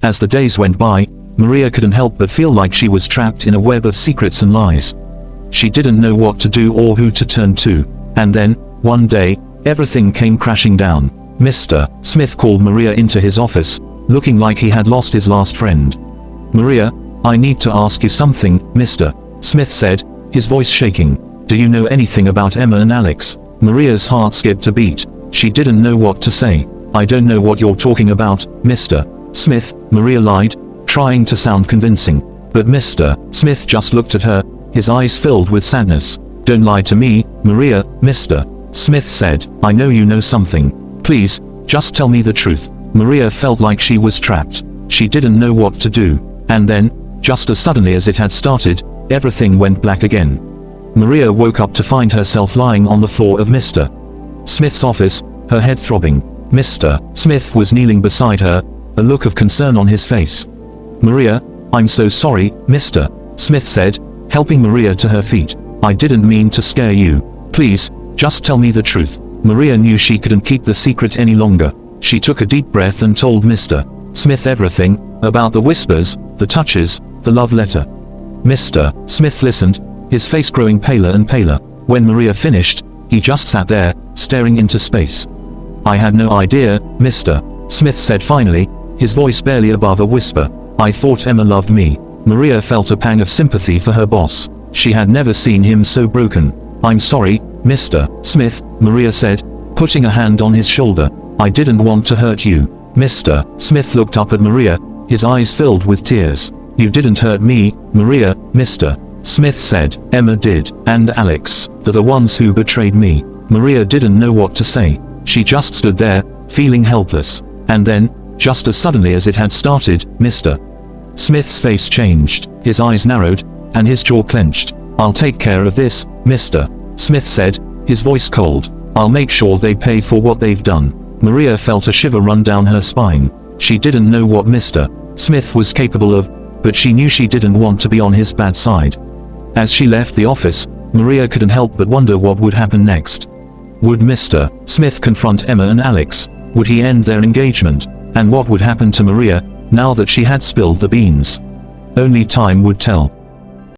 As the days went by, Maria couldn't help but feel like she was trapped in a web of secrets and lies. She didn't know what to do or who to turn to. And then, one day, everything came crashing down. Mr. Smith called Maria into his office, looking like he had lost his last friend. "Maria, I need to ask you something," Mr. Smith said, his voice shaking. "Do you know anything about Emma and Alex?" Maria's heart skipped a beat. She didn't know what to say. "I don't know what you're talking about, Mr. Smith," Maria lied, trying to sound convincing. But Mr. Smith just looked at her, his eyes filled with sadness. "Don't lie to me, Maria," Mr. Smith said. "I know you know something. Please, just tell me the truth." Maria felt like she was trapped. She didn't know what to do. And then, just as suddenly as it had started, everything went black again. Maria woke up to find herself lying on the floor of Mr. Smith's office, her head throbbing. Mr. Smith was kneeling beside her, a look of concern on his face. "Maria, I'm so sorry," Mr. Smith said, helping Maria to her feet. "I didn't mean to scare you. Please, just tell me the truth." Maria knew she couldn't keep the secret any longer. She took a deep breath and told Mr. Smith everything, about the whispers, the touches, the love letter. Mr. Smith listened, his face growing paler and paler. When Maria finished, he just sat there, staring into space. "I had no idea," Mr. Smith said finally, his voice barely above a whisper. "I thought Emma loved me." Maria felt a pang of sympathy for her boss. She had never seen him so broken. "I'm sorry, Mr. Smith," Maria said, putting a hand on his shoulder. "I didn't want to hurt you." Mr. Smith looked up at Maria, his eyes filled with tears. "You didn't hurt me, Maria," Mr. Smith said. "Emma did, and Alex. They're the ones who betrayed me." Maria didn't know what to say. She just stood there, feeling helpless. And then, just as suddenly as it had started, Mr. Smith's face changed, his eyes narrowed, and his jaw clenched. "I'll take care of this, Mr. Smith said, his voice cold. "I'll make sure they pay for what they've done." Maria felt a shiver run down her spine. She didn't know what Mr. Smith was capable of, but she knew she didn't want to be on his bad side. As she left the office, Maria couldn't help but wonder what would happen next. Would Mr. Smith confront Emma and Alex? Would he end their engagement? And what would happen to Maria, now that she had spilled the beans? Only time would tell.